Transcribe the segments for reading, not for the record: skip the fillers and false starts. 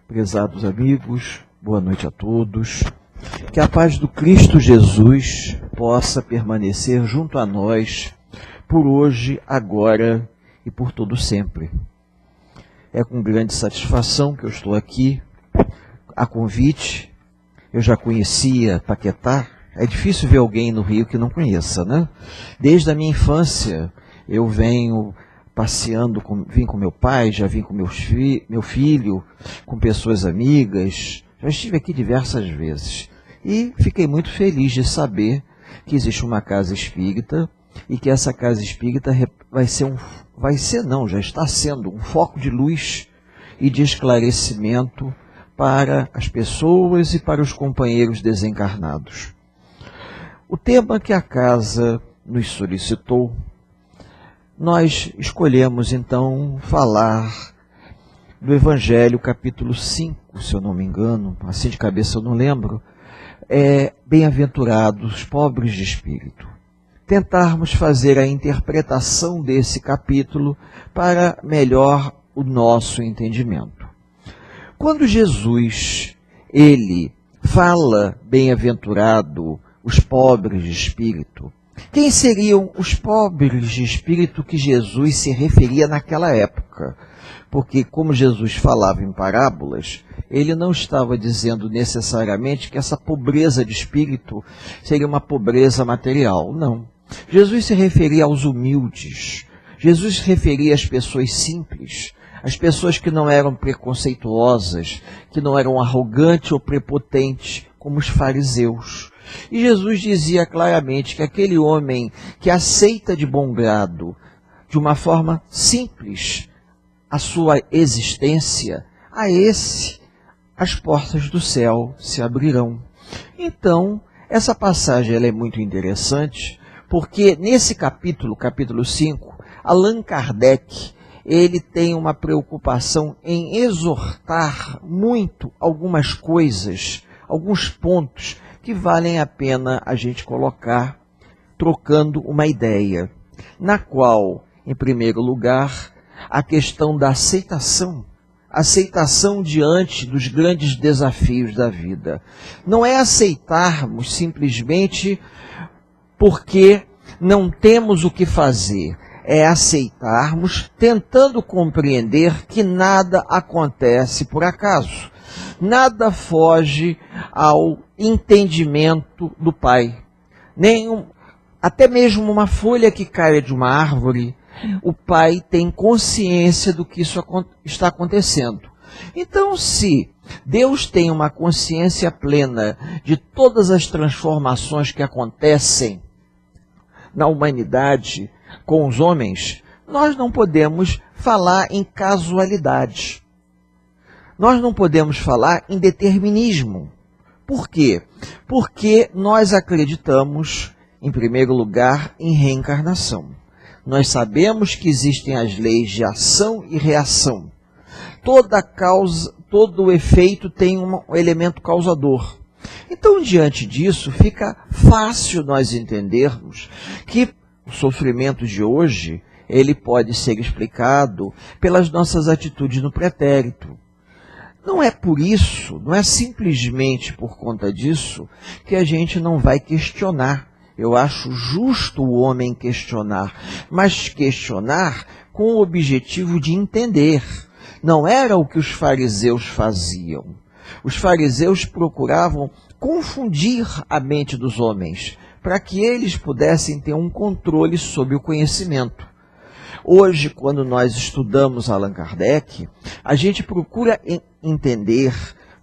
Prezados amigos, boa noite a todos. Que a paz do Cristo Jesus possa permanecer junto a nós, por hoje, agora e por todo sempre. É com grande satisfação que eu estou aqui, a convite. Eu já conhecia Paquetá. É difícil ver alguém no Rio que não conheça, né? Desde a minha infância, eu venho passeando, vim com meu pai, já vim com meu filho, com pessoas amigas, já estive aqui diversas vezes. E fiquei muito feliz de saber que existe uma casa espírita e que essa casa espírita já está sendo um foco de luz e de esclarecimento para as pessoas e para os companheiros desencarnados. O tema que a casa nos solicitou, nós escolhemos então falar do Evangelho capítulo 5, se eu não me engano, assim de cabeça eu não lembro, bem-aventurados pobres de espírito. Tentarmos fazer a interpretação desse capítulo para melhor o nosso entendimento. Quando Jesus, ele fala bem-aventurado os pobres de espírito, quem seriam os pobres de espírito que Jesus se referia naquela época? Porque, como Jesus falava em parábolas, ele não estava dizendo necessariamente que essa pobreza de espírito seria uma pobreza material. Não. Jesus se referia aos humildes. Jesus se referia às pessoas simples, às pessoas que não eram preconceituosas, que não eram arrogantes ou prepotentes, como os fariseus. E Jesus dizia claramente que aquele homem que aceita de bom grado, de uma forma simples, a sua existência, a esse as portas do céu se abrirão. Então, essa passagem ela é muito interessante, porque nesse capítulo 5, Allan Kardec, ele tem uma preocupação em exortar muito algumas coisas, alguns pontos que valem a pena a gente colocar, trocando uma ideia, na qual, em primeiro lugar, a questão da aceitação diante dos grandes desafios da vida. Não é aceitarmos simplesmente porque não temos o que fazer, é aceitarmos tentando compreender que nada acontece por acaso. Nada foge ao entendimento do Pai. Até mesmo uma folha que caia de uma árvore, o Pai tem consciência do que isso está acontecendo. Então, se Deus tem uma consciência plena de todas as transformações que acontecem na humanidade com os homens, nós não podemos falar em casualidade. Nós não podemos falar em determinismo. Por quê? Porque nós acreditamos, em primeiro lugar, em reencarnação. Nós sabemos que existem as leis de ação e reação. Toda causa, todo efeito tem um elemento causador. Então, diante disso, fica fácil nós entendermos que o sofrimento de hoje, ele pode ser explicado pelas nossas atitudes no pretérito. Não é por isso, não é simplesmente por conta disso, que a gente não vai questionar. Eu acho justo o homem questionar, mas questionar com o objetivo de entender. Não era o que os fariseus faziam. Os fariseus procuravam confundir a mente dos homens, para que eles pudessem ter um controle sobre o conhecimento. Hoje, quando nós estudamos Allan Kardec, a gente procura entender,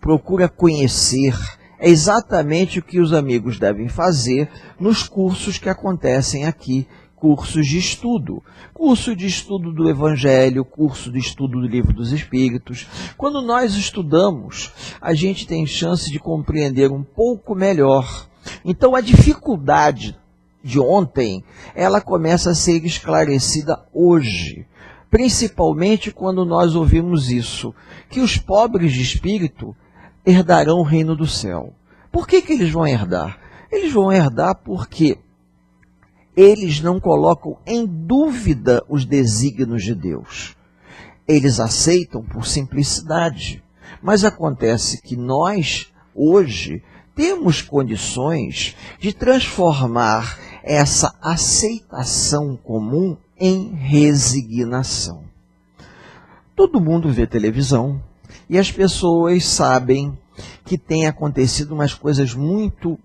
procura conhecer. É exatamente o que os amigos devem fazer nos cursos que acontecem aqui, cursos de estudo. Curso de estudo do Evangelho, curso de estudo do Livro dos Espíritos. Quando nós estudamos, a gente tem chance de compreender um pouco melhor. Então, a dificuldade de ontem, ela começa a ser esclarecida hoje. Principalmente quando nós ouvimos isso, que os pobres de espírito herdarão o reino do céu. Por que eles vão herdar? Eles vão herdar porque eles não colocam em dúvida os desígnios de Deus. Eles aceitam por simplicidade. Mas acontece que nós, hoje, temos condições de transformar essa aceitação comum em resignação. Todo mundo vê televisão e as pessoas sabem que tem acontecido umas coisas muito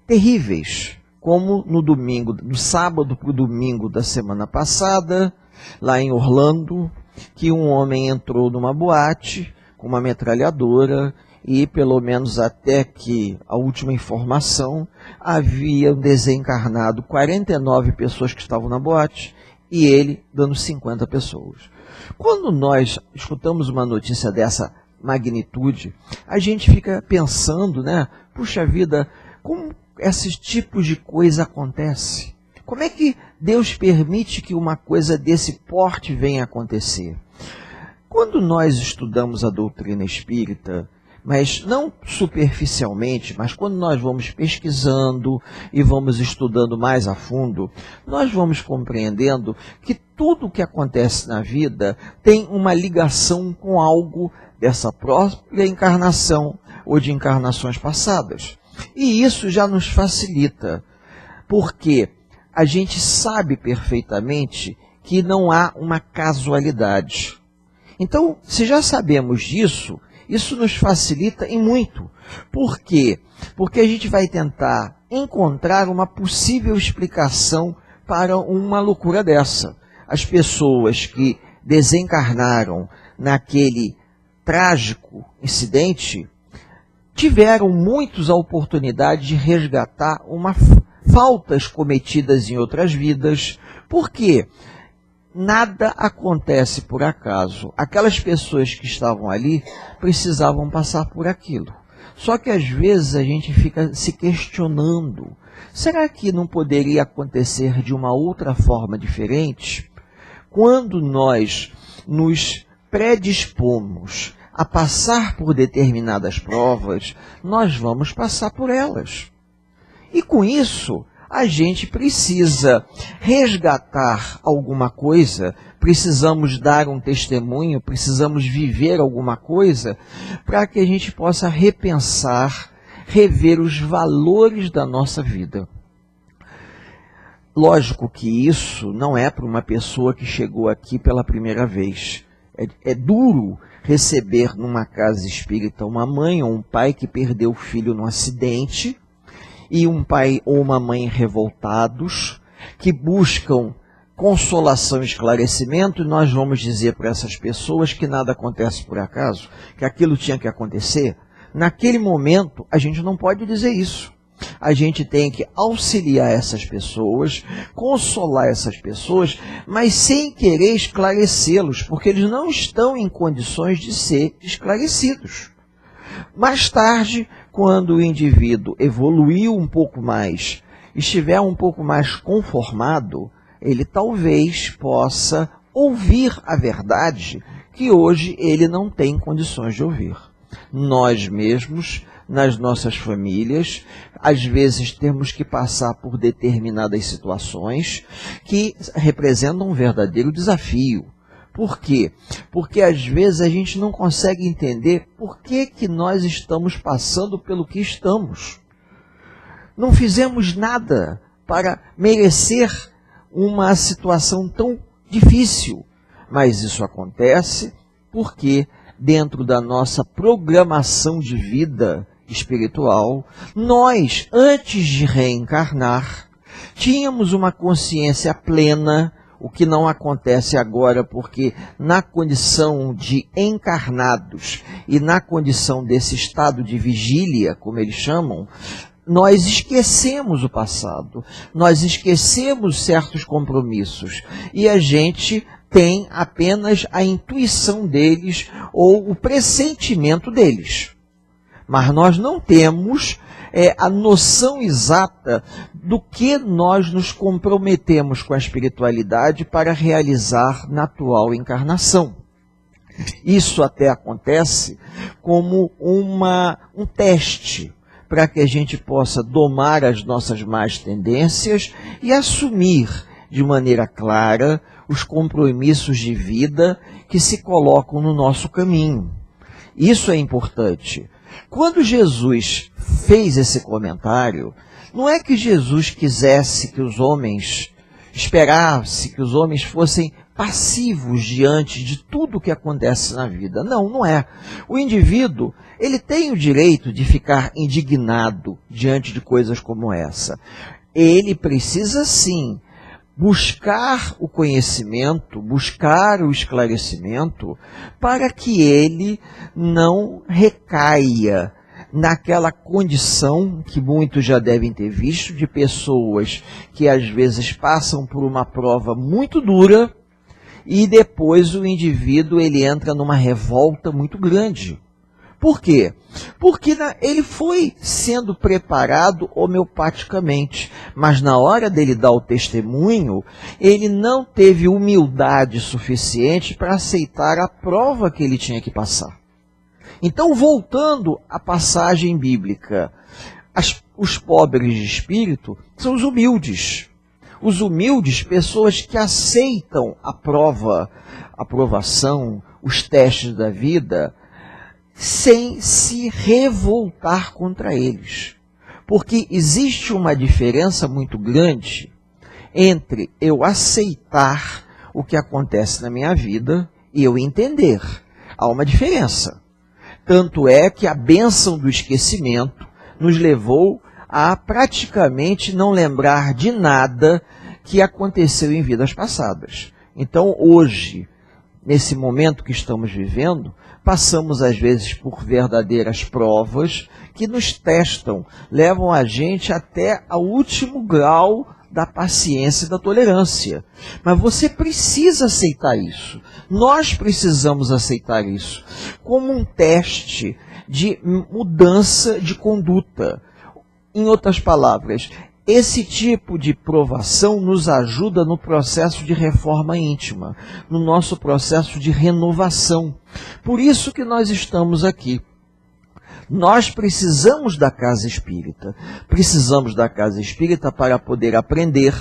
terríveis, como no sábado para o domingo da semana passada, lá em Orlando, que um homem entrou numa boate com uma metralhadora e, pelo menos até que a última informação, haviam desencarnado 49 pessoas que estavam na boate e ele dando 50 pessoas. Quando nós escutamos uma notícia dessa magnitude, a gente fica pensando, né? Puxa vida, como esses tipos de coisa acontecem? Como é que Deus permite que uma coisa desse porte venha a acontecer? Quando nós estudamos a doutrina espírita, mas não superficialmente, mas quando nós vamos pesquisando e vamos estudando mais a fundo, nós vamos compreendendo que tudo o que acontece na vida tem uma ligação com algo dessa própria encarnação ou de encarnações passadas. E isso já nos facilita, porque a gente sabe perfeitamente que não há uma casualidade. Então, se já sabemos disso, isso nos facilita em muito. Por quê? Porque a gente vai tentar encontrar uma possível explicação para uma loucura dessa. As pessoas que desencarnaram naquele trágico incidente tiveram muitas oportunidades de resgatar faltas cometidas em outras vidas. Por quê? Nada acontece por acaso. Aquelas pessoas que estavam ali precisavam passar por aquilo. Só que às vezes a gente fica se questionando, será que não poderia acontecer de uma outra forma diferente? Quando nós nos predispomos a passar por determinadas provas, nós vamos passar por elas. E com isso, a gente precisa resgatar alguma coisa, precisamos dar um testemunho, precisamos viver alguma coisa para que a gente possa repensar, rever os valores da nossa vida. Lógico que isso não é para uma pessoa que chegou aqui pela primeira vez. É duro receber numa casa espírita uma mãe ou um pai que perdeu o filho num acidente, e um pai ou uma mãe revoltados, que buscam consolação e esclarecimento, e nós vamos dizer para essas pessoas que nada acontece por acaso, que aquilo tinha que acontecer. Naquele momento, a gente não pode dizer isso. A gente tem que auxiliar essas pessoas, consolar essas pessoas, mas sem querer esclarecê-los, porque eles não estão em condições de ser esclarecidos. Mais tarde, quando o indivíduo evoluiu um pouco mais, estiver um pouco mais conformado, ele talvez possa ouvir a verdade que hoje ele não tem condições de ouvir. Nós mesmos, nas nossas famílias, às vezes temos que passar por determinadas situações que representam um verdadeiro desafio. Por quê? Porque às vezes a gente não consegue entender por que nós estamos passando pelo que estamos. Não fizemos nada para merecer uma situação tão difícil, mas isso acontece porque dentro da nossa programação de vida espiritual, nós, antes de reencarnar, tínhamos uma consciência plena, o que não acontece agora, porque na condição de encarnados e na condição desse estado de vigília, como eles chamam, nós esquecemos o passado, nós esquecemos certos compromissos e a gente tem apenas a intuição deles ou o pressentimento deles. Mas nós não temos a noção exata do que nós nos comprometemos com a espiritualidade para realizar na atual encarnação. Isso até acontece como um teste para que a gente possa domar as nossas más tendências e assumir de maneira clara os compromissos de vida que se colocam no nosso caminho. Isso é importante. Quando Jesus fez esse comentário, não é que Jesus quisesse que os homens, esperasse que os homens fossem passivos diante de tudo o que acontece na vida. Não, não é. O indivíduo, ele tem o direito de ficar indignado diante de coisas como essa. Ele precisa, sim, buscar o conhecimento, buscar o esclarecimento, para que ele não recaia naquela condição que muitos já devem ter visto, de pessoas que às vezes passam por uma prova muito dura e depois o indivíduo ele entra numa revolta muito grande. Por quê? Porque ele foi sendo preparado homeopaticamente, mas na hora dele dar o testemunho, ele não teve humildade suficiente para aceitar a prova que ele tinha que passar. Então, voltando à passagem bíblica, os pobres de espírito são os humildes. Os humildes, pessoas que aceitam a prova, a aprovação, os testes da vida, sem se revoltar contra eles. Porque existe uma diferença muito grande entre eu aceitar o que acontece na minha vida e eu entender. Há uma diferença. Tanto é que a bênção do esquecimento nos levou a praticamente não lembrar de nada que aconteceu em vidas passadas. Então, hoje, nesse momento que estamos vivendo, passamos às vezes por verdadeiras provas que nos testam, levam a gente até ao último grau da paciência e da tolerância. Mas você precisa aceitar isso. Nós precisamos aceitar isso como um teste de mudança de conduta. Em outras palavras, esse tipo de provação nos ajuda no processo de reforma íntima, no nosso processo de renovação. Por isso que nós estamos aqui. Nós precisamos da casa espírita. Precisamos da casa espírita para poder aprender,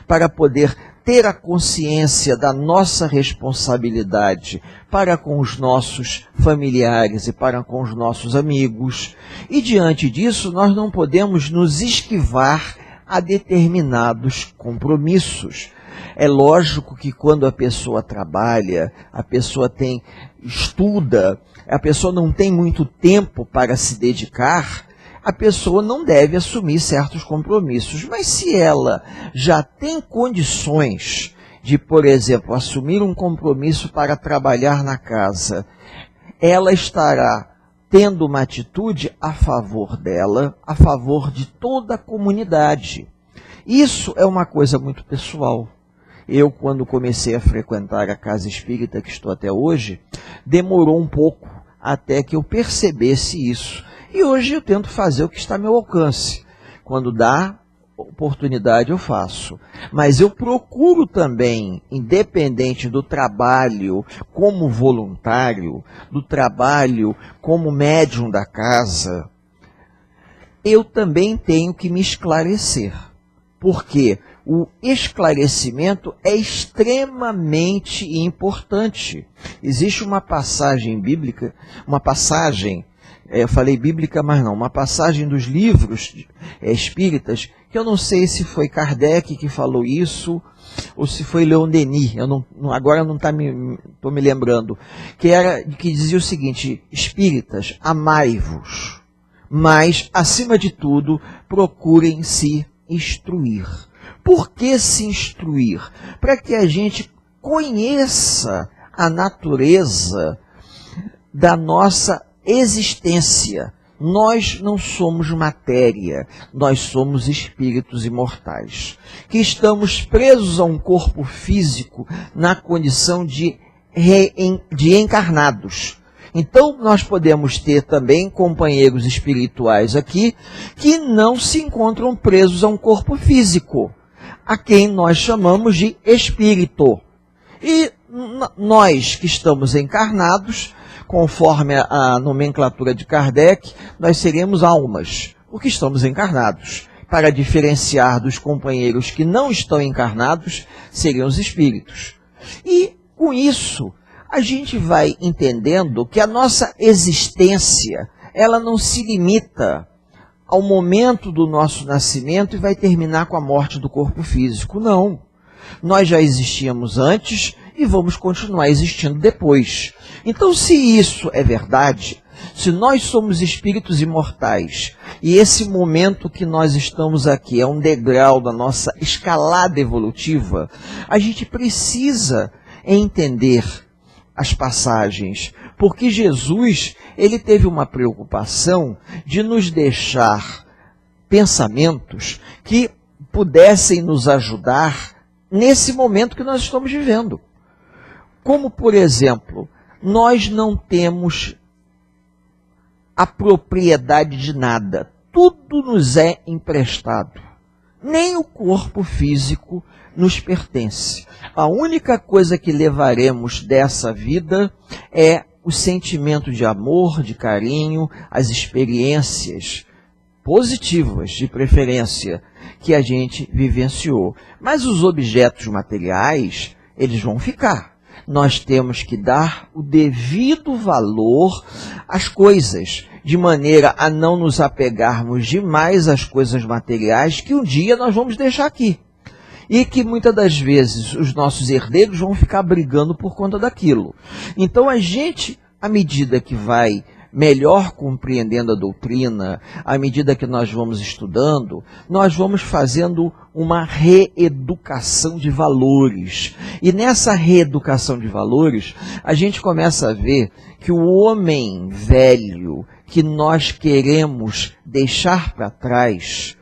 para poder ter a consciência da nossa responsabilidade para com os nossos familiares e para com os nossos amigos. E diante disso, nós não podemos nos esquivar a determinados compromissos. É lógico que quando a pessoa trabalha, a pessoa estuda, a pessoa não tem muito tempo para se dedicar, a pessoa não deve assumir certos compromissos. Mas se ela já tem condições de, por exemplo, assumir um compromisso para trabalhar na casa, ela estará tendo uma atitude a favor dela, a favor de toda a comunidade. Isso é uma coisa muito pessoal. Eu, quando comecei a frequentar a casa espírita que estou até hoje, demorou um pouco até que eu percebesse isso. E hoje eu tento fazer o que está ao meu alcance. Quando dá oportunidade eu faço. Mas eu procuro também, independente do trabalho como voluntário, do trabalho como médium da casa, eu também tenho que me esclarecer. Porque o esclarecimento é extremamente importante. Existe uma passagem bíblica, eu falei bíblica, mas não, uma passagem dos livros espíritas, que eu não sei se foi Kardec que falou isso, ou se foi Leon Denis, agora não estou me lembrando, que dizia o seguinte: espíritas, amai-vos, mas, acima de tudo, procurem se instruir. Por que se instruir? Para que a gente conheça a natureza da nossa existência. Nós não somos matéria, nós somos espíritos imortais, que estamos presos a um corpo físico na condição de encarnados. Então, nós podemos ter também companheiros espirituais aqui que não se encontram presos a um corpo físico, a quem nós chamamos de espírito. E nós que estamos encarnados, conforme a nomenclatura de Kardec, nós seremos almas, porque estamos encarnados. Para diferenciar dos companheiros que não estão encarnados, seriam os espíritos. E com isso, a gente vai entendendo que a nossa existência, ela não se limita ao momento do nosso nascimento e vai terminar com a morte do corpo físico. Não. Nós já existíamos antes e vamos continuar existindo depois. Então, se isso é verdade, se nós somos espíritos imortais e esse momento que nós estamos aqui é um degrau da nossa escalada evolutiva, a gente precisa entender as passagens, porque Jesus, ele teve uma preocupação de nos deixar pensamentos que pudessem nos ajudar nesse momento que nós estamos vivendo. Como, por exemplo, nós não temos a propriedade de nada. Tudo nos é emprestado. Nem o corpo físico nos pertence. A única coisa que levaremos dessa vida é o sentimento de amor, de carinho, as experiências positivas, de preferência, que a gente vivenciou. Mas os objetos materiais, eles vão ficar. Nós temos que dar o devido valor às coisas, de maneira a não nos apegarmos demais às coisas materiais que um dia nós vamos deixar aqui. E que muitas das vezes os nossos herdeiros vão ficar brigando por conta daquilo. Então a gente, à medida que vai melhor compreendendo a doutrina, à medida que nós vamos estudando, nós vamos fazendo uma reeducação de valores. E nessa reeducação de valores, a gente começa a ver que o homem velho que nós queremos deixar para trás,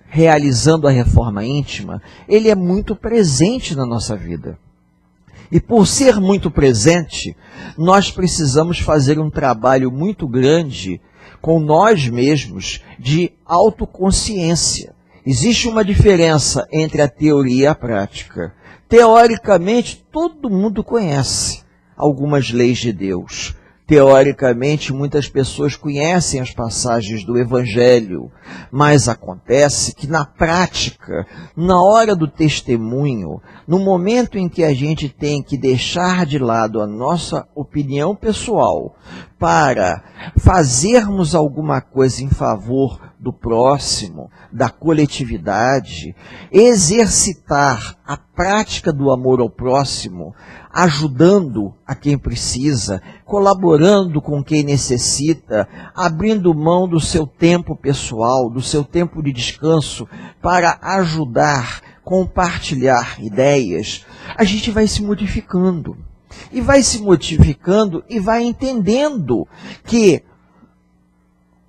realizando a reforma íntima, ele é muito presente na nossa vida. E por ser muito presente, nós precisamos fazer um trabalho muito grande com nós mesmos de autoconsciência. Existe uma diferença entre a teoria e a prática. Teoricamente, todo mundo conhece algumas leis de Deus. Teoricamente, muitas pessoas conhecem as passagens do Evangelho, mas acontece que na prática, na hora do testemunho, no momento em que a gente tem que deixar de lado a nossa opinião pessoal para fazermos alguma coisa em favor do próximo, da coletividade, exercitar a prática do amor ao próximo, ajudando a quem precisa, colaborando com quem necessita, abrindo mão do seu tempo pessoal, do seu tempo de descanso, para ajudar, compartilhar ideias, a gente vai se modificando. E vai se modificando e vai entendendo que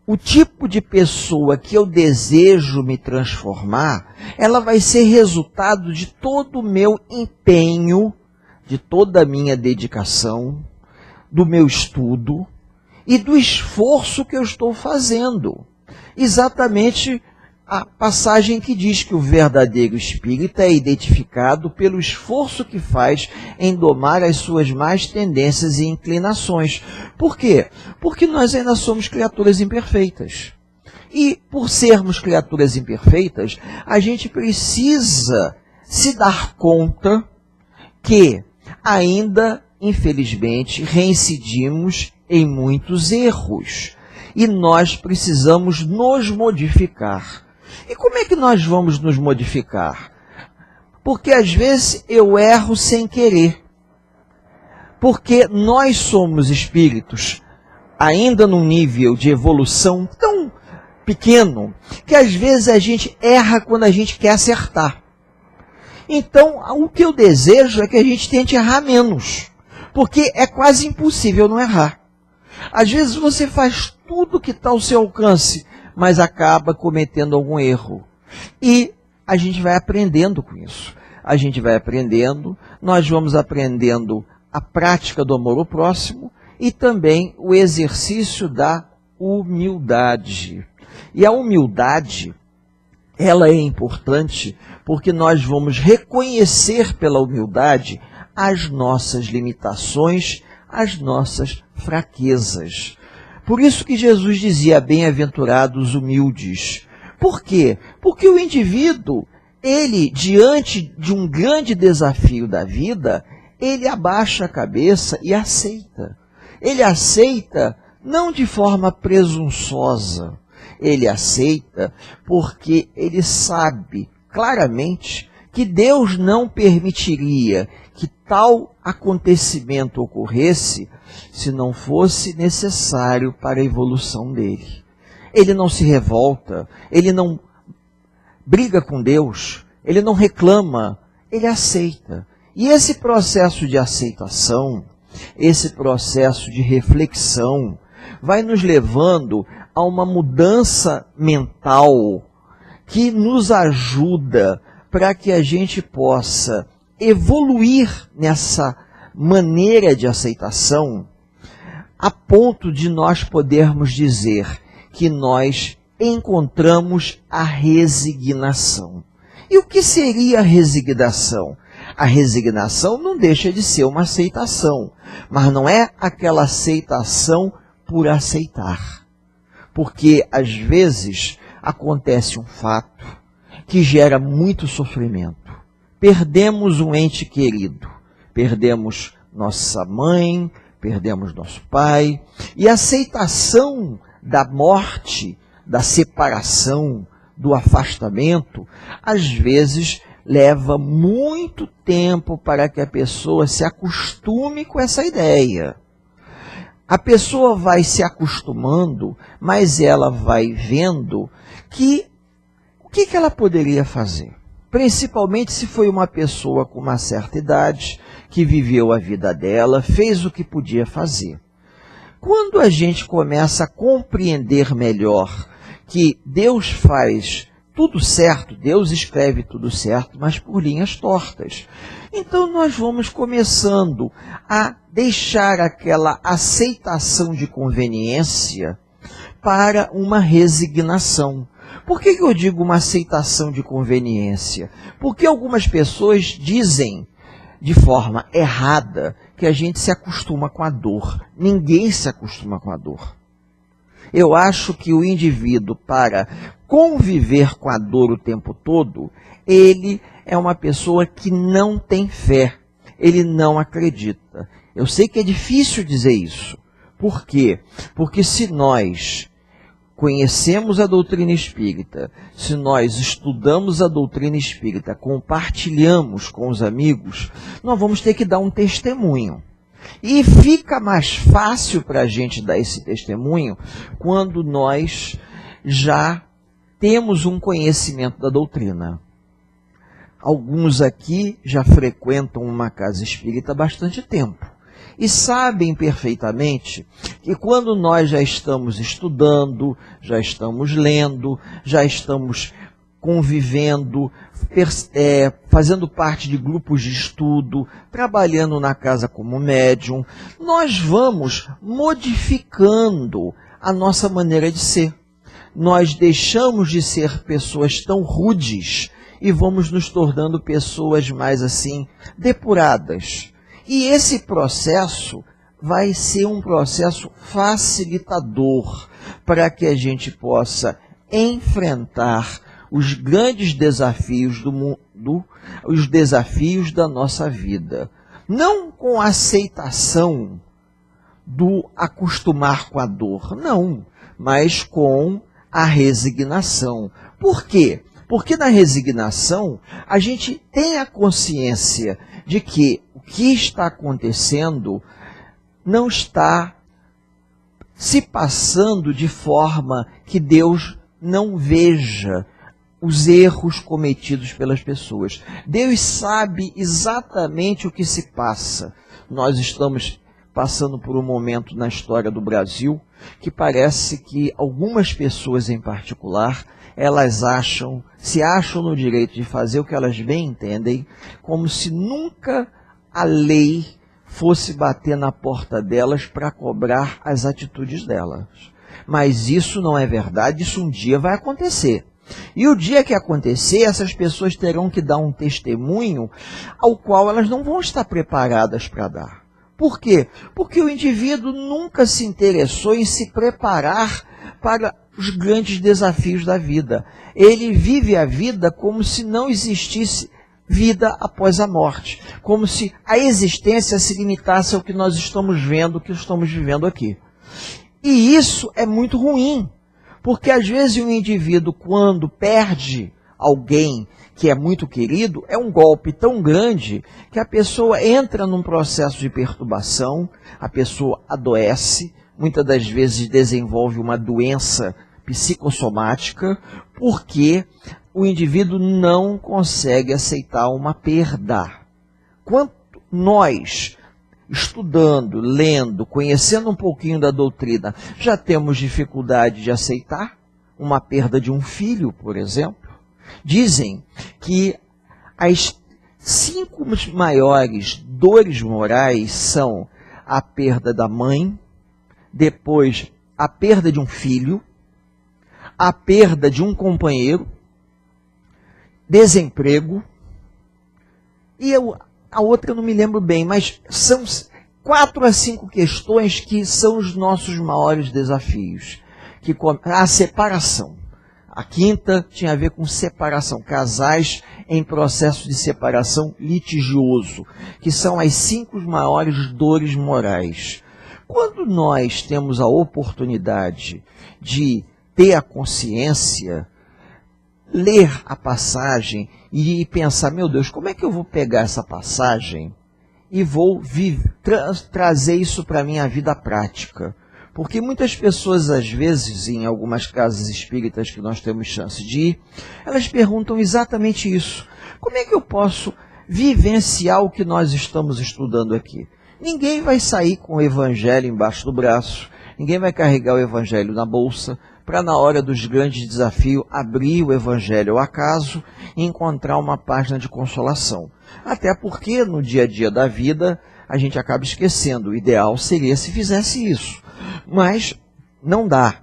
o tipo de pessoa que eu desejo me transformar, ela vai ser resultado de todo o meu empenho, de toda a minha dedicação, do meu estudo e do esforço que eu estou fazendo. Exatamente a passagem que diz que o verdadeiro espírita é identificado pelo esforço que faz em domar as suas más tendências e inclinações. Por quê? Porque nós ainda somos criaturas imperfeitas. E por sermos criaturas imperfeitas, a gente precisa se dar conta que ainda, infelizmente, reincidimos em muitos erros. E nós precisamos nos modificar. E como é que nós vamos nos modificar? Porque às vezes eu erro sem querer. Porque nós somos espíritos ainda num nível de evolução tão pequeno que às vezes a gente erra quando a gente quer acertar. Então, o que eu desejo é que a gente tente errar menos, porque é quase impossível não errar. Às vezes você faz tudo que está ao seu alcance, mas acaba cometendo algum erro. E a gente vai aprendendo com isso. A gente vai aprendendo, nós vamos aprendendo a prática do amor ao próximo e também o exercício da humildade. E a humildade, ela é importante porque nós vamos reconhecer pela humildade as nossas limitações, as nossas fraquezas. Por isso que Jesus dizia, bem-aventurados humildes. Por quê? Porque o indivíduo, ele, diante de um grande desafio da vida, ele abaixa a cabeça e aceita. Ele aceita não de forma presunçosa, ele aceita porque ele sabe claramente que Deus não permitiria que tal acontecimento ocorresse se não fosse necessário para a evolução dele. Ele não se revolta, ele não briga com Deus, ele não reclama, ele aceita. E esse processo de aceitação, esse processo de reflexão, vai nos levando a uma mudança mental que nos ajuda para que a gente possa evoluir nessa maneira de aceitação, a ponto de nós podermos dizer que nós encontramos a resignação. E o que seria a resignação? A resignação não deixa de ser uma aceitação, mas não é aquela aceitação por aceitar. Porque, às vezes, acontece um fato que gera muito sofrimento. Perdemos um ente querido, perdemos nossa mãe, perdemos nosso pai, e a aceitação da morte, da separação, do afastamento, às vezes leva muito tempo para que a pessoa se acostume com essa ideia. A pessoa vai se acostumando, mas ela vai vendo que o que ela poderia fazer? Principalmente se foi uma pessoa com uma certa idade, que viveu a vida dela, fez o que podia fazer. Quando a gente começa a compreender melhor que Deus faz tudo certo, Deus escreve tudo certo, mas por linhas tortas. Então nós vamos começando a deixar aquela aceitação de conveniência para uma resignação. Por que eu digo uma aceitação de conveniência? Porque algumas pessoas dizem de forma errada que a gente se acostuma com a dor. Ninguém se acostuma com a dor. Eu acho que o indivíduo, para conviver com a dor o tempo todo, ele é uma pessoa que não tem fé, ele não acredita. Eu sei que é difícil dizer isso. Por quê? Porque se nós conhecemos a doutrina espírita, se nós estudamos a doutrina espírita, compartilhamos com os amigos, nós vamos ter que dar um testemunho. E fica mais fácil para a gente dar esse testemunho quando nós já temos um conhecimento da doutrina. Alguns aqui já frequentam uma casa espírita há bastante tempo e sabem perfeitamente que quando nós já estamos estudando, já estamos lendo, já estamos convivendo, fazendo parte de grupos de estudo, trabalhando na casa como médium, nós vamos modificando a nossa maneira de ser. Nós deixamos de ser pessoas tão rudes e vamos nos tornando pessoas mais assim, depuradas. E esse processo vai ser um processo facilitador para que a gente possa enfrentar os grandes desafios do mundo, os desafios da nossa vida. Não com a aceitação do acostumar com a dor, não, mas com a resignação. Por quê? Porque na resignação a gente tem a consciência de que o que está acontecendo não está se passando de forma que Deus não veja os erros cometidos pelas pessoas. Deus sabe exatamente o que se passa. Nós estamos passando por um momento na história do Brasil que parece que algumas pessoas em particular, elas se acham no direito de fazer o que elas bem entendem, como se nunca a lei fosse bater na porta delas para cobrar as atitudes delas. Mas isso não é verdade, isso um dia vai acontecer. E o dia que acontecer, essas pessoas terão que dar um testemunho ao qual elas não vão estar preparadas para dar. Por quê? Porque o indivíduo nunca se interessou em se preparar para os grandes desafios da vida. Ele vive a vida como se não existisse vida após a morte, como se a existência se limitasse ao que nós estamos vendo, o que estamos vivendo aqui. E isso é muito ruim, porque às vezes um indivíduo, quando perde alguém que é muito querido, é um golpe tão grande que a pessoa entra num processo de perturbação, a pessoa adoece, muitas das vezes desenvolve uma doença psicossomática, porque o indivíduo não consegue aceitar uma perda. Quanto nós, estudando, lendo, conhecendo um pouquinho da doutrina, já temos dificuldade de aceitar uma perda de um filho, por exemplo. Dizem que as 5 maiores dores morais são a perda da mãe, depois a perda de um filho, a perda de um companheiro, desemprego, e a outra eu não me lembro bem, mas são 4 a 5 questões que são os nossos maiores desafios. A separação. A 5ª tinha a ver com separação, casais em processo de separação litigioso, que são as 5 maiores dores morais. Quando nós temos a oportunidade de ter a consciência, ler a passagem e pensar, meu Deus, como é que eu vou pegar essa passagem e vou trazer isso para a minha vida prática? Porque muitas pessoas, às vezes, em algumas casas espíritas que nós temos chance de ir, elas perguntam exatamente isso. Como é que eu posso vivenciar o que nós estamos estudando aqui? Ninguém vai sair com o evangelho embaixo do braço, ninguém vai carregar o evangelho na bolsa, para na hora dos grandes desafios abrir o evangelho ao acaso e encontrar uma página de consolação. Até porque no dia a dia da vida a gente acaba esquecendo. O ideal seria se fizesse isso. Mas não dá.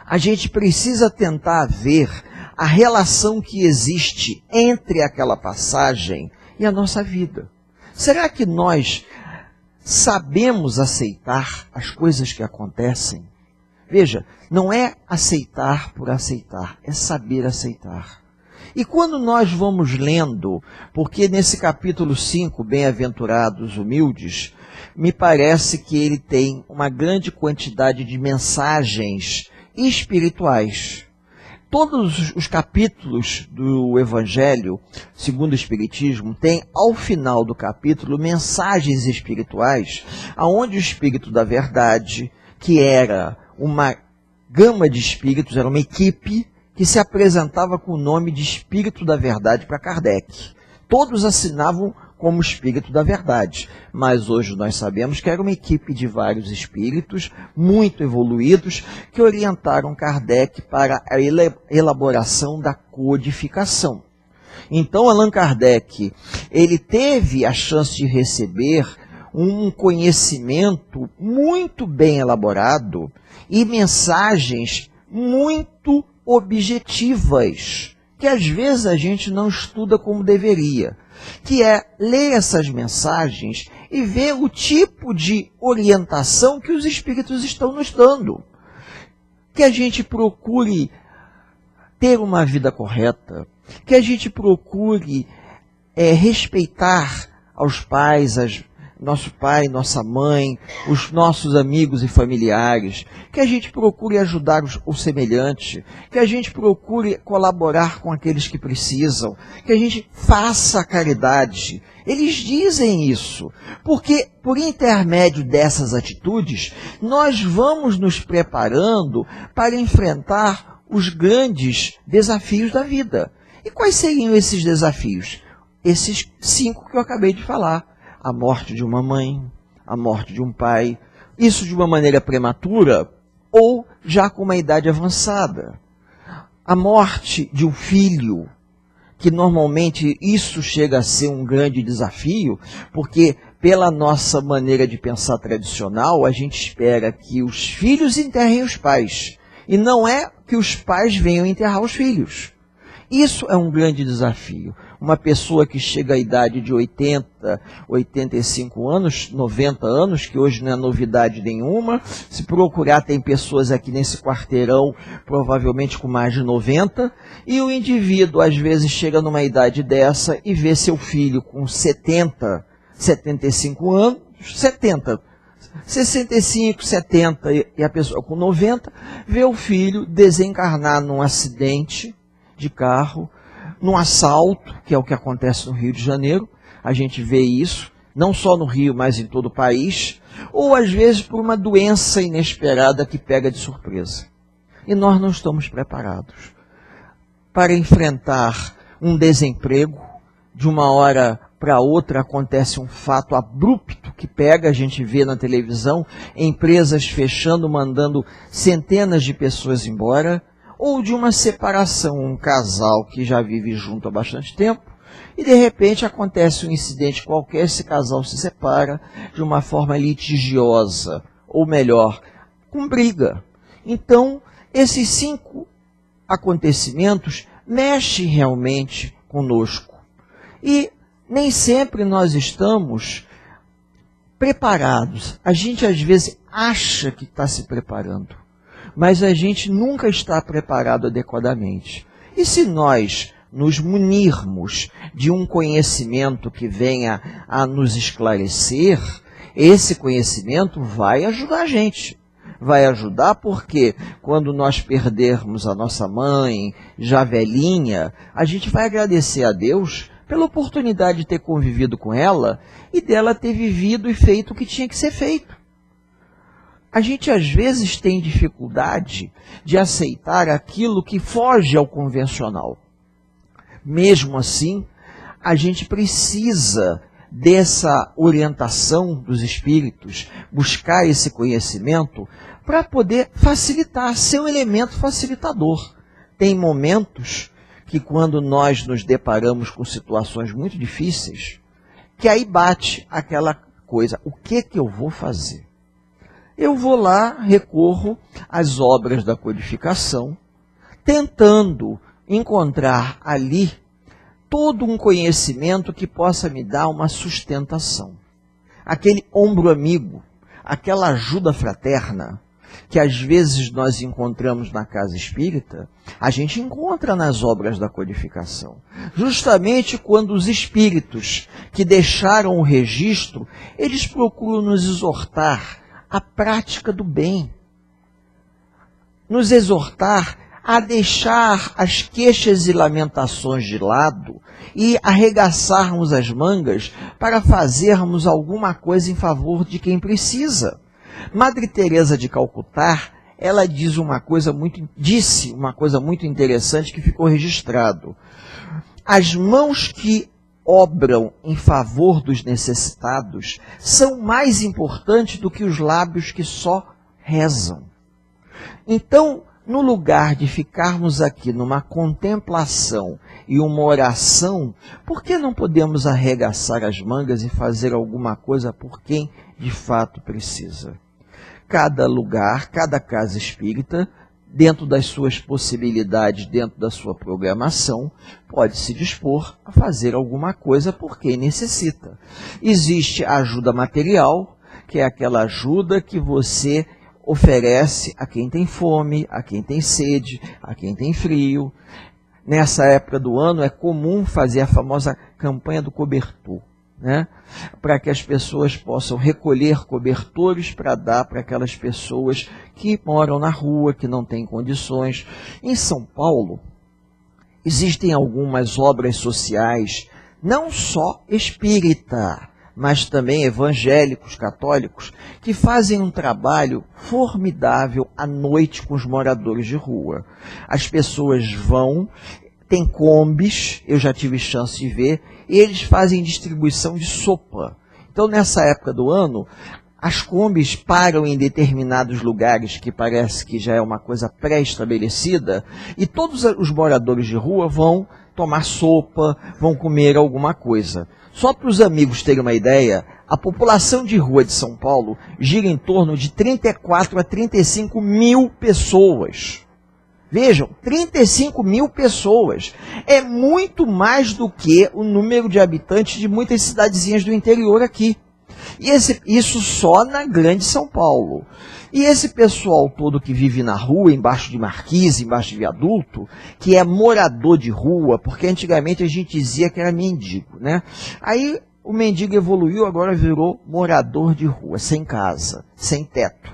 A gente precisa tentar ver a relação que existe entre aquela passagem e a nossa vida. Será que nós sabemos aceitar as coisas que acontecem? Veja, não é aceitar por aceitar, é saber aceitar. E quando nós vamos lendo, porque nesse capítulo 5, Bem-aventurados humildes, me parece que ele tem uma grande quantidade de mensagens espirituais. Todos os capítulos do Evangelho, segundo o Espiritismo, tem ao final do capítulo mensagens espirituais, aonde o Espírito da Verdade, que era uma gama de espíritos, era uma equipe que se apresentava com o nome de Espírito da Verdade para Kardec. Todos assinavam como Espírito da Verdade, mas hoje nós sabemos que era uma equipe de vários espíritos muito evoluídos que orientaram Kardec para a elaboração da codificação. Então Allan Kardec, ele teve a chance de receber um conhecimento muito bem elaborado e mensagens muito objetivas, que às vezes a gente não estuda como deveria, que é ler essas mensagens e ver o tipo de orientação que os espíritos estão nos dando. Que a gente procure ter uma vida correta, que a gente procure respeitar aos pais, nosso pai, nossa mãe, os nossos amigos e familiares, que a gente procure ajudar o semelhante, que a gente procure colaborar com aqueles que precisam, que a gente faça a caridade. Eles dizem isso, porque por intermédio dessas atitudes, nós vamos nos preparando para enfrentar os grandes desafios da vida. E quais seriam esses desafios? Esses 5 que eu acabei de falar. A morte de uma mãe, a morte de um pai, isso de uma maneira prematura ou já com uma idade avançada. A morte de um filho, que normalmente isso chega a ser um grande desafio, porque pela nossa maneira de pensar tradicional, a gente espera que os filhos enterrem os pais, e não é que os pais venham enterrar os filhos. Isso é um grande desafio. Uma pessoa que chega à idade de 80, 85 anos, 90 anos, que hoje não é novidade nenhuma, se procurar tem pessoas aqui nesse quarteirão, provavelmente com mais de 90, e o indivíduo às vezes chega numa idade dessa e vê seu filho com 70, 75 anos, 70, 65, 70 e a pessoa com 90, vê o filho desencarnar num acidente de carro, num assalto, que é o que acontece no Rio de Janeiro. A gente vê isso, não só no Rio, mas em todo o país, ou às vezes por uma doença inesperada que pega de surpresa. E nós não estamos preparados para enfrentar um desemprego. De uma hora para outra acontece um fato abrupto que pega, a gente vê na televisão, empresas fechando, mandando centenas de pessoas embora, ou de uma separação, um casal que já vive junto há bastante tempo, e de repente acontece um incidente qualquer, esse casal se separa de uma forma litigiosa, ou melhor, com briga. Então, esses 5 acontecimentos mexem realmente conosco. E nem sempre nós estamos preparados. A gente às vezes acha que está se preparando, mas a gente nunca está preparado adequadamente. E se nós nos munirmos de um conhecimento que venha a nos esclarecer, esse conhecimento vai ajudar a gente. Vai ajudar porque quando nós perdermos a nossa mãe, já velhinha, a gente vai agradecer a Deus pela oportunidade de ter convivido com ela e dela ter vivido e feito o que tinha que ser feito. A gente às vezes tem dificuldade de aceitar aquilo que foge ao convencional. Mesmo assim, a gente precisa dessa orientação dos espíritos, buscar esse conhecimento para poder facilitar, ser um elemento facilitador. Tem momentos que quando nós nos deparamos com situações muito difíceis, que aí bate aquela coisa, o que eu vou fazer? Eu vou lá, recorro às obras da codificação, tentando encontrar ali todo um conhecimento que possa me dar uma sustentação. Aquele ombro amigo, aquela ajuda fraterna, que às vezes nós encontramos na casa espírita, a gente encontra nas obras da codificação. Justamente quando os espíritos que deixaram o registro, eles procuram nos exortar à prática do bem. Nos exortar a deixar as queixas e lamentações de lado e arregaçarmos as mangas para fazermos alguma coisa em favor de quem precisa. Madre Teresa de Calcutá, ela disse uma coisa muito interessante que ficou registrado. As mãos que obram em favor dos necessitados são mais importantes do que os lábios que só rezam. Então, no lugar de ficarmos aqui numa contemplação e uma oração, por que não podemos arregaçar as mangas e fazer alguma coisa por quem de fato precisa? Cada lugar, cada casa espírita, dentro das suas possibilidades, dentro da sua programação, pode se dispor a fazer alguma coisa por quem necessita. Existe a ajuda material, que é aquela ajuda que você oferece a quem tem fome, a quem tem sede, a quem tem frio. Nessa época do ano é comum fazer a famosa campanha do cobertor, né? Para que as pessoas possam recolher cobertores para dar para aquelas pessoas que moram na rua, que não têm condições. Em São Paulo, existem algumas obras sociais, não só espírita, mas também evangélicos, católicos, que fazem um trabalho formidável à noite com os moradores de rua. As pessoas vão, tem combis, eu já tive chance de ver, e eles fazem distribuição de sopa. Então, nessa época do ano, as combis param em determinados lugares, que parece que já é uma coisa pré-estabelecida, e todos os moradores de rua vão tomar sopa, vão comer alguma coisa. Só para os amigos terem uma ideia, a população de rua de São Paulo gira em torno de 34 a 35 mil pessoas. Vejam, 35 mil pessoas. É muito mais do que o número de habitantes de muitas cidadezinhas do interior aqui. E isso só na grande São Paulo. E esse pessoal todo que vive na rua, embaixo de marquise, embaixo de viaduto, que é morador de rua, porque antigamente a gente dizia que era mendigo, né? Aí o mendigo evoluiu, agora virou morador de rua, sem casa, sem teto.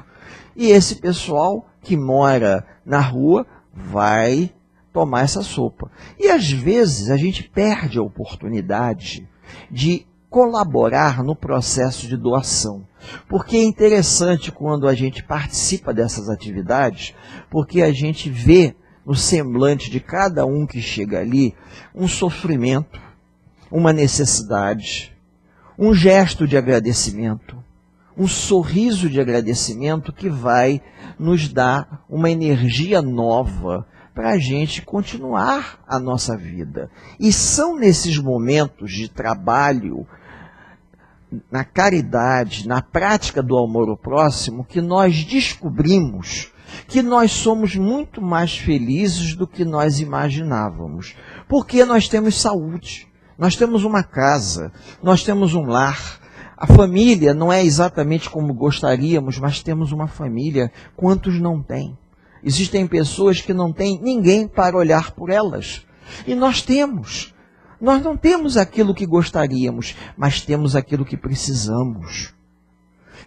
E esse pessoal que mora na rua vai tomar essa sopa. E às vezes a gente perde a oportunidade de colaborar no processo de doação. Porque é interessante quando a gente participa dessas atividades, porque a gente vê no semblante de cada um que chega ali um sofrimento, uma necessidade, um gesto de agradecimento, um sorriso de agradecimento que vai nos dar uma energia nova para a gente continuar a nossa vida. E são nesses momentos de trabalho, na caridade, na prática do amor ao próximo, que nós descobrimos que nós somos muito mais felizes do que nós imaginávamos. Porque nós temos saúde, nós temos uma casa, nós temos um lar. A família não é exatamente como gostaríamos, mas temos uma família. Quantos não têm? Existem pessoas que não têm ninguém para olhar por elas. E nós temos. Nós não temos aquilo que gostaríamos, mas temos aquilo que precisamos.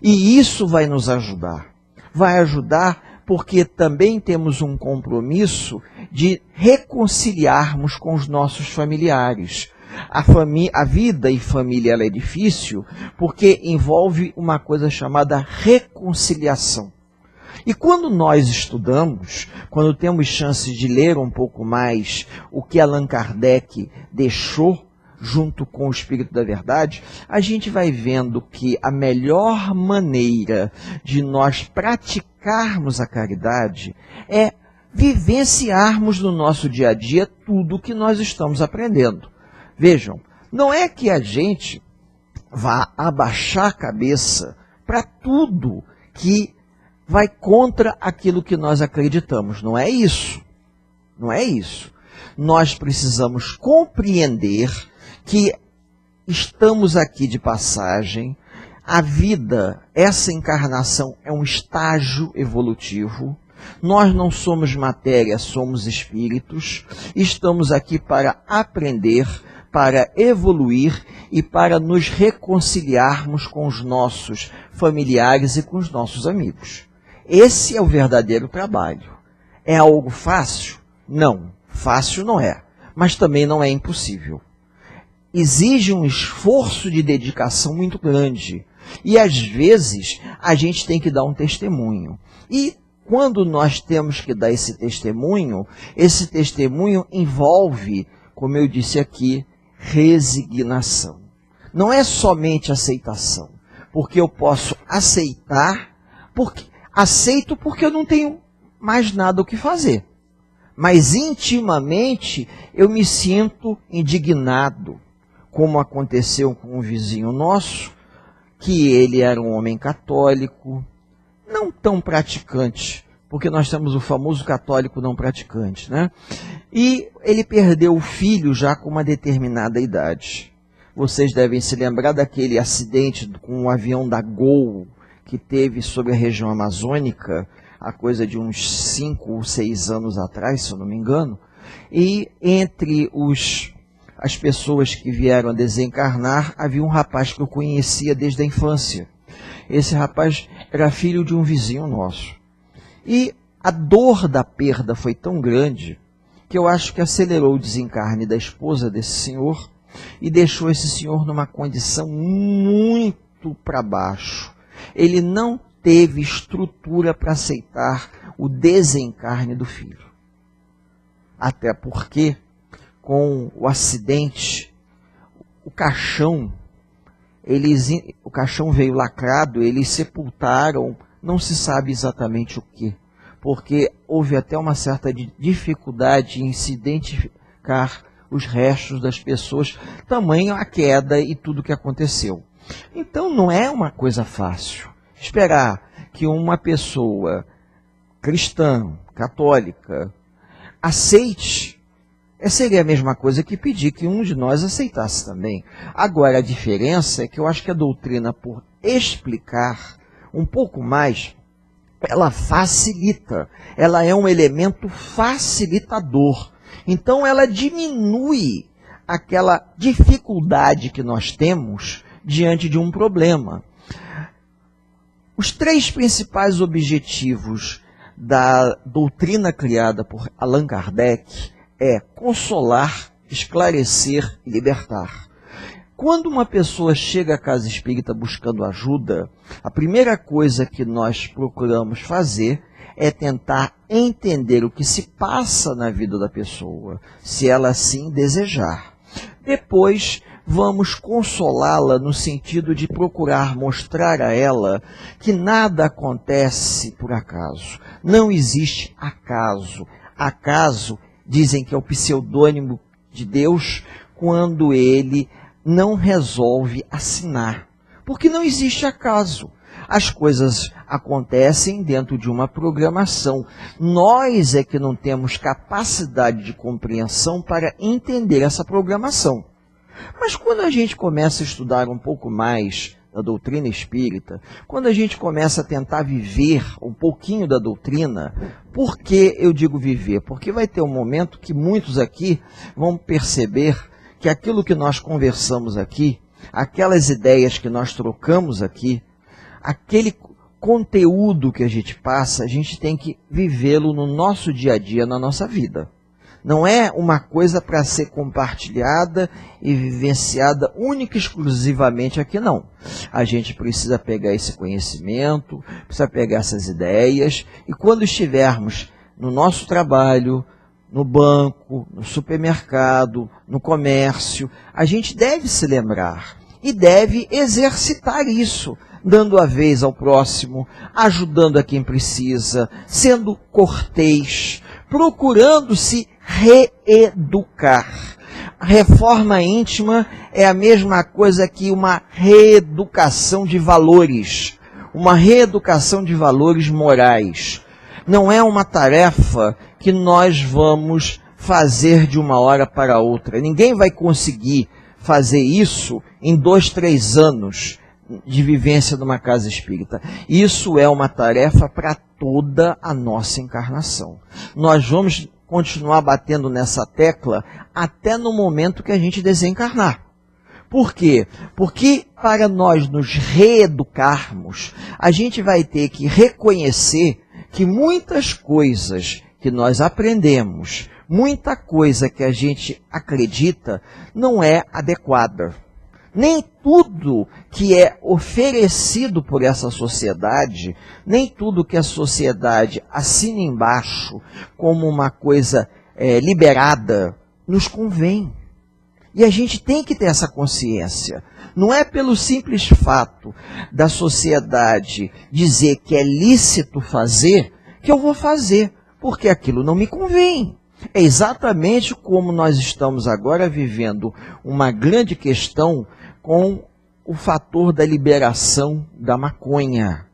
E isso vai nos ajudar. Vai ajudar porque também temos um compromisso de reconciliarmos com os nossos familiares. A vida e família ela é difícil porque envolve uma coisa chamada reconciliação. E quando nós estudamos, quando temos chance de ler um pouco mais o que Allan Kardec deixou junto com o Espírito da Verdade, a gente vai vendo que a melhor maneira de nós praticarmos a caridade é vivenciarmos no nosso dia a dia tudo o que nós estamos aprendendo. Vejam, não é que a gente vá abaixar a cabeça para tudo que vai contra aquilo que nós acreditamos. Não é isso. Não é isso. Nós precisamos compreender que estamos aqui de passagem. A vida, essa encarnação é um estágio evolutivo. Nós não somos matéria, somos espíritos. Estamos aqui para aprender, para evoluir e para nos reconciliarmos com os nossos familiares e com os nossos amigos. Esse é o verdadeiro trabalho. É algo fácil? Não, fácil não é, mas também não é impossível. Exige um esforço de dedicação muito grande e às vezes a gente tem que dar um testemunho. E quando nós temos que dar esse testemunho envolve, como eu disse aqui, resignação. Não é somente aceitação, porque eu posso aceitar, aceito porque eu não tenho mais nada o que fazer. Mas intimamente eu me sinto indignado, como aconteceu com um vizinho nosso, que ele era um homem católico, não tão praticante, porque nós temos o famoso católico não praticante, né? E ele perdeu o filho já com uma determinada idade. Vocês devem se lembrar daquele acidente com um avião da Gol, que teve sobre a região amazônica, a coisa de uns 5 ou 6 anos atrás, se eu não me engano, e entre as pessoas que vieram a desencarnar, havia um rapaz que eu conhecia desde a infância. Esse rapaz era filho de um vizinho nosso. E a dor da perda foi tão grande que eu acho que acelerou o desencarne da esposa desse senhor e deixou esse senhor numa condição muito para baixo. Ele não teve estrutura para aceitar o desencarne do filho. Até porque, com o acidente, o caixão veio lacrado, eles sepultaram, não se sabe exatamente o que, porque houve até uma certa dificuldade em se identificar os restos das pessoas, tamanho a queda e tudo o que aconteceu. Então não é uma coisa fácil esperar que uma pessoa cristã, católica, aceite, seria a mesma coisa que pedir que um de nós aceitasse também. Agora, a diferença é que eu acho que a doutrina, por explicar um pouco mais, ela facilita, ela é um elemento facilitador. Então, ela diminui aquela dificuldade que nós temos diante de um problema. Os 3 principais objetivos da doutrina criada por Allan Kardec é consolar, esclarecer e libertar. Quando uma pessoa chega à casa espírita buscando ajuda, a primeira coisa que nós procuramos fazer é tentar entender o que se passa na vida da pessoa, se ela assim desejar. Depois, vamos consolá-la no sentido de procurar mostrar a ela que nada acontece por acaso. Não existe acaso. Acaso, dizem que é o pseudônimo de Deus, quando ele não resolve assinar. Porque não existe acaso. As coisas acontecem dentro de uma programação. Nós é que não temos capacidade de compreensão para entender essa programação. Mas quando a gente começa a estudar um pouco mais da doutrina espírita, quando a gente começa a tentar viver um pouquinho da doutrina, por que eu digo viver? Porque vai ter um momento que muitos aqui vão perceber que aquilo que nós conversamos aqui, aquelas ideias que nós trocamos aqui, aquele conteúdo que a gente passa, a gente tem que vivê-lo no nosso dia a dia, na nossa vida. Não é uma coisa para ser compartilhada e vivenciada única e exclusivamente aqui, não. A gente precisa pegar esse conhecimento, precisa pegar essas ideias, e quando estivermos no nosso trabalho, no banco, no supermercado, no comércio, a gente deve se lembrar e deve exercitar isso, dando a vez ao próximo, ajudando a quem precisa, sendo cortês, procurando se reeducar. A reforma íntima é a mesma coisa que uma reeducação de valores, uma reeducação de valores morais. Não é uma tarefa que nós vamos fazer de uma hora para outra. Ninguém vai conseguir fazer isso em 2, 3 anos de vivência numa casa espírita. Isso é uma tarefa para toda a nossa encarnação. Nós vamos continuar batendo nessa tecla até no momento que a gente desencarnar. Por quê? Porque para nós nos reeducarmos, a gente vai ter que reconhecer que muitas coisas que nós aprendemos, muita coisa que a gente acredita, não é adequada. Nem tudo que é oferecido por essa sociedade, nem tudo que a sociedade assina embaixo como uma coisa liberada, nos convém. E a gente tem que ter essa consciência. Não é pelo simples fato da sociedade dizer que é lícito fazer, que eu vou fazer, porque aquilo não me convém. É exatamente como nós estamos agora vivendo uma grande questão com o fator da liberação da maconha.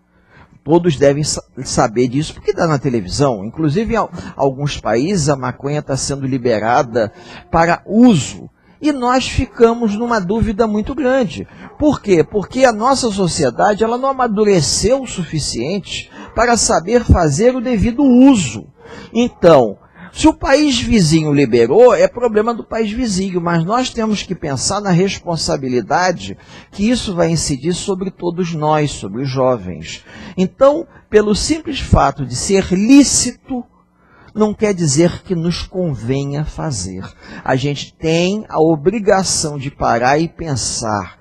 Todos devem saber disso, porque dá na televisão. Inclusive, em alguns países, a maconha está sendo liberada para uso. E nós ficamos numa dúvida muito grande. Por quê? Porque a nossa sociedade ela não amadureceu o suficiente para saber fazer o devido uso. Então, se o país vizinho liberou, é problema do país vizinho, mas nós temos que pensar na responsabilidade que isso vai incidir sobre todos nós, sobre os jovens. Então, pelo simples fato de ser lícito, não quer dizer que nos convenha fazer. A gente tem a obrigação de parar e pensar.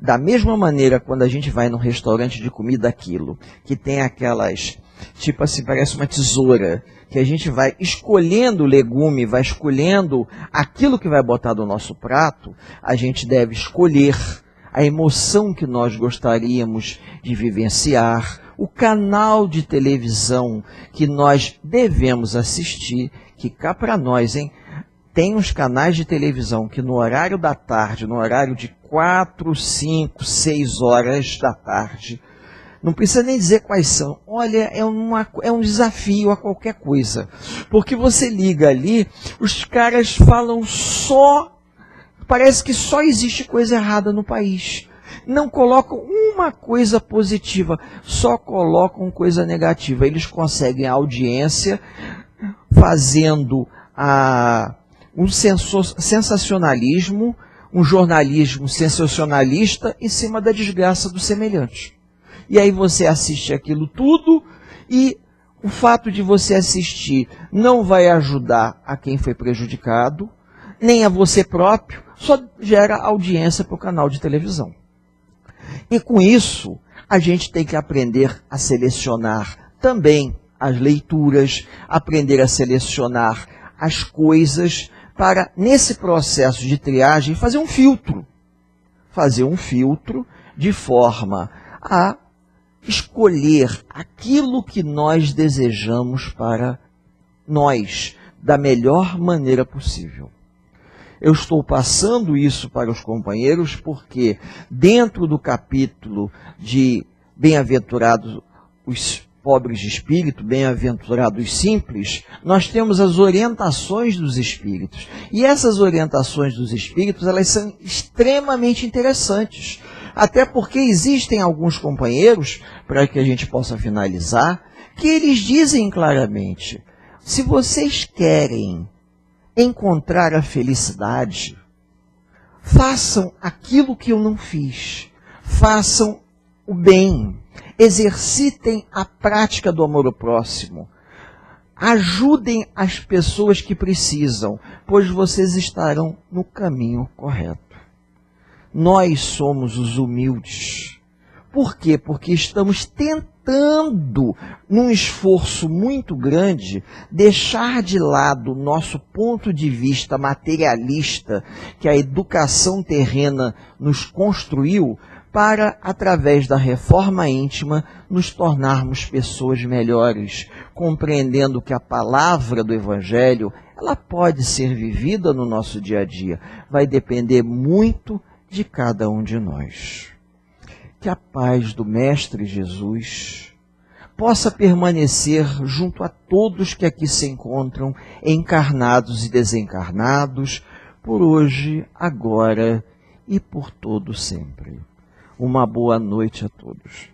Da mesma maneira, quando a gente vai num restaurante de comida, aquilo, que tem aquelas, tipo assim, parece uma tesoura, que a gente vai escolhendo o legume, vai escolhendo aquilo que vai botar no nosso prato, a gente deve escolher a emoção que nós gostaríamos de vivenciar, o canal de televisão que nós devemos assistir, que cá para nós, hein? Tem uns canais de televisão que no horário da tarde, no horário de 4, 5, 6 horas da tarde, Não precisa nem dizer quais são. Olha, é um desafio a qualquer coisa. Porque você liga ali, os caras falam só, parece que só existe coisa errada no país. Não colocam uma coisa positiva, só colocam coisa negativa. Eles conseguem a audiência fazendo um sensacionalismo, um jornalismo sensacionalista em cima da desgraça do semelhante. E aí você assiste aquilo tudo e o fato de você assistir não vai ajudar a quem foi prejudicado, nem a você próprio, só gera audiência para o canal de televisão. E com isso, a gente tem que aprender a selecionar também as leituras, aprender a selecionar as coisas para, nesse processo de triagem, fazer um filtro. Fazer um filtro de forma a escolher aquilo que nós desejamos para nós, da melhor maneira possível. Eu estou passando isso para os companheiros porque dentro do capítulo de bem-aventurados os pobres de espírito, bem-aventurados os simples, nós temos as orientações dos espíritos. E essas orientações dos espíritos, elas são extremamente interessantes. Até porque existem alguns companheiros, para que a gente possa finalizar, que eles dizem claramente, se vocês querem encontrar a felicidade, façam aquilo que eu não fiz, façam o bem, exercitem a prática do amor ao próximo, ajudem as pessoas que precisam, pois vocês estarão no caminho correto. Nós somos os humildes. Por quê? Porque estamos tentando, num esforço muito grande, deixar de lado o nosso ponto de vista materialista que a educação terrena nos construiu para, através da reforma íntima, nos tornarmos pessoas melhores, compreendendo que a palavra do Evangelho, ela pode ser vivida no nosso dia a dia, vai depender muito de cada um de nós. Que a paz do Mestre Jesus possa permanecer junto a todos que aqui se encontram, encarnados e desencarnados, por hoje, agora e por todo sempre. Uma boa noite a todos.